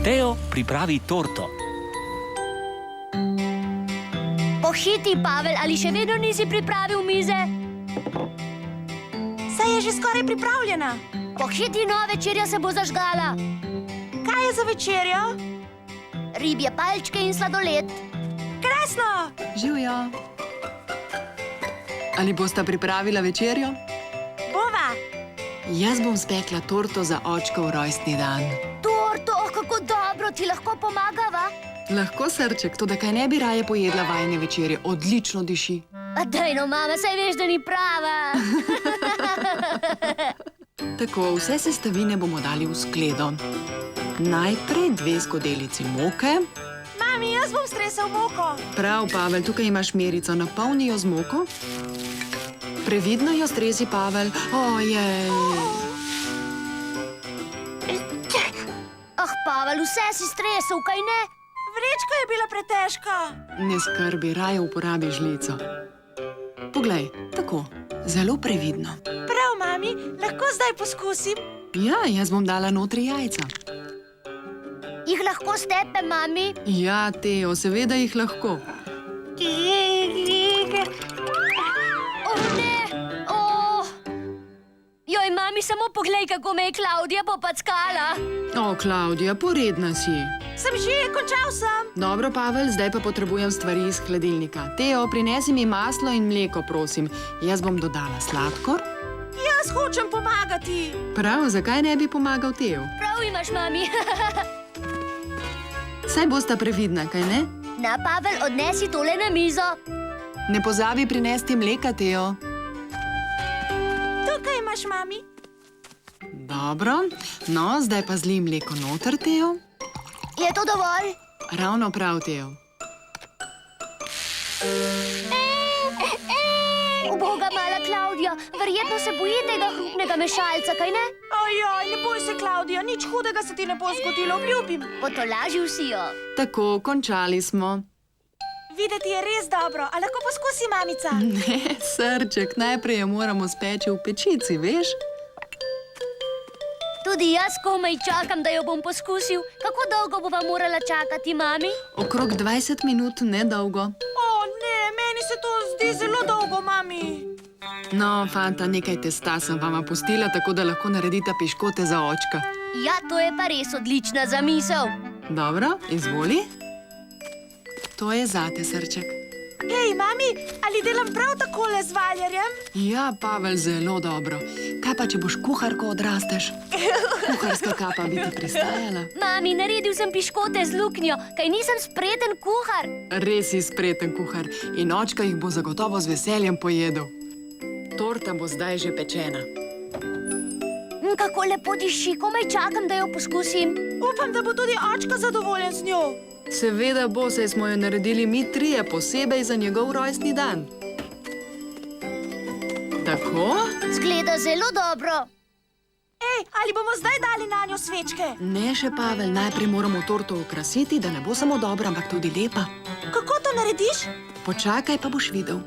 Teo pripravi torto. Pohiti, Pavel, ali še vedno nisi pripravil mize? Saj je že skoraj pripravljena. Pohiti, no, večerja se bo zažgala. Kaj je za večerjo? Ribje palčke in sladoled. Krasno! Živjo. Ali bosta pripravila večerjo? Bova. Jaz bom spekla torto za očkov rojstni dan. Torto, kako dobro, ti lahko pomagava? Lahko, srček, toda kaj ne bi raje pojedla vajine večerje? Odlično diši. A daj no, mama, saj veš, da ni prava. Tako, vse sestavine bomo dali v skledo. Najprej 2 skodelici moke. Mami, jaz bom stresel moko. Prav, Pavel, tukaj imaš merico. Napolni jo z moko. Previdno jo stresi, Pavel. Ojej. Ah, Pavel, vse si stresel, kaj ne? Vrečka je bila pretežka. Ne skrbi, raje uporabi žlico. Poglej, tako, zelo previdno. Prav, mami, lahko zdaj poskusim? Ja, jaz bom dala notri jajca. Jih lahko stepem, mami? Ja, Teo, seveda jih lahko. Oh, ne! Oh! Joj, mami, samo poglej, kako me je Klaudija popackala. O, Klaudija, poredna si. Sem že, končal sem. Dobro, Pavel, zdaj pa potrebujem stvari iz hladilnika. Teo, prinesi mi maslo in mleko, prosim. Jaz bom dodala sladkor. Jaz hočem pomagati. Prav, zakaj ne bi pomagal Teo? Prav imaš, mami. Saj bosta previdna, kaj ne? Na, Pavel, odnesi tole na mizo. Ne pozabi prinesti mleka, Teo. Tukaj imaš, mami. Dobro, no, zdaj pa zli mleko noter, Teo. Je to dovolj? Ravno prav, Teo. Uboga mala Klaudija, verjetno se boji tega hrupnega mešalca, kaj ne? Ojoj, ne boj se, Klaudija, nič hudega se ti ne bo zgodilo, obljubim. Potolažil si jo. Tako, končali smo. Videti je res dobro, a lahko poskusi, mamica? Ne, srček, najprej jo moramo speči v pečici, veš? Tudi jaz komaj čakam, da jo bom poskusil. Kako dolgo bova morala čakati, mami? Okrog 20 minut, nedolgo. O, ne, meni se to zdi zelo dolgo, mami. No, fanta, nekaj testa sem vama pustila, tako da lahko naredita piškote za očka. Ja, to je pa res odlična zamisel. Dobro, izvoli. To je zate, srček. Hej, mami, ali delam prav takole z valjarjem? Ja, Pavel, zelo dobro. Kaj pa, če boš kuharko odrasteš? Kuharska kapa bi ti pristajala. Mami, naredil sem piškote z luknjo, kaj nisem spreten kuhar. Res si spreten kuhar in očka jih bo zagotovo z veseljem pojedel. Torta bo zdaj že pečena. Kako lepo diši, komaj čakam, da jo poskusim. Upam, da bo tudi očka zadovoljen z njo. Seveda bo, saj smo jo naredili mi trije posebej za njegov rojstni dan. Tako? Zgleda zelo dobro. Ej, ali bomo zdaj dali nanjo svečke? Ne še, Pavel, najprej moramo torto okrasiti, da ne bo samo dobra, ampak tudi lepa. Kako to narediš? Počakaj, pa boš videl.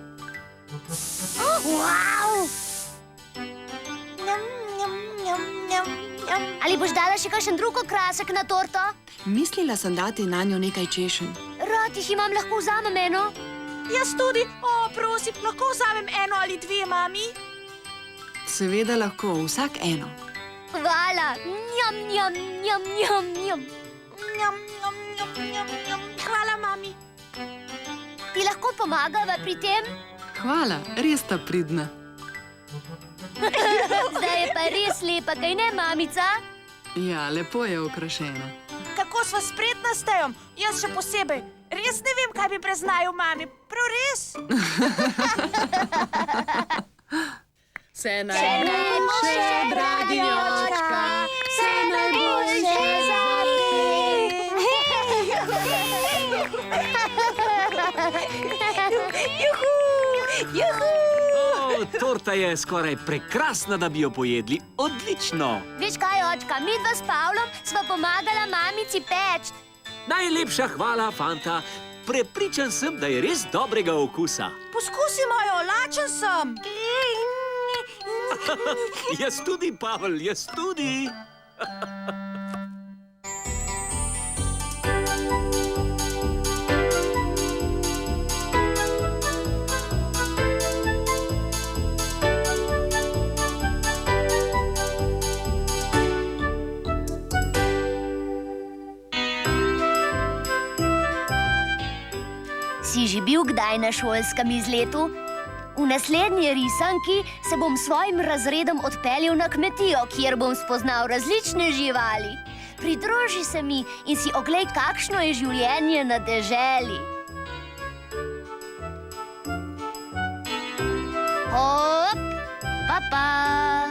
Wow! Njam, njam, njam, njam, njam. Ali boš dala še kakšen drug okrasek na torto? Mislila sem dati nanjo nekaj češenj. Rad jih imam, lahko vzamem eno. Jaz tudi. O, prosim, lahko vzamem eno ali dve, mami? Seveda lahko, vsak eno. Hvala. Njam, njam, njam, njam, njam. Njam, njam, njam, njam, njam. Hvala, mami. Ti lahko pomagava pri tem? Hvala, res sta pridna. Zdaj je pa res lepa, kaj ne, mamica? Ja, lepo je okrašena. Kako sva spretna s Teom, jaz še posebej. Res ne vem, kaj bi preznajal mami. Prav res? Vse najboljše, dragi očka, vse najboljše Juhu! Juhu! O, torta je skoraj prekrasna, da bi jo pojedli. Odlično! Veš kaj, očka, midva s Pavlom sva pomagala mamici peč. Najlepša hvala, fanta. Prepričan sem, da je res dobrega okusa. Poskusimo jo, lačen sem. Jaz tudi, Pavel, jaz tudi. Si že bil kdaj na šolskem izletu? V naslednji risanki se bom s svojim razredom odpeljal na kmetijo, kjer bom spoznal različne živali. Pridruži se mi in si oglej, kakšno je življenje na deželi. Hop, pa pa.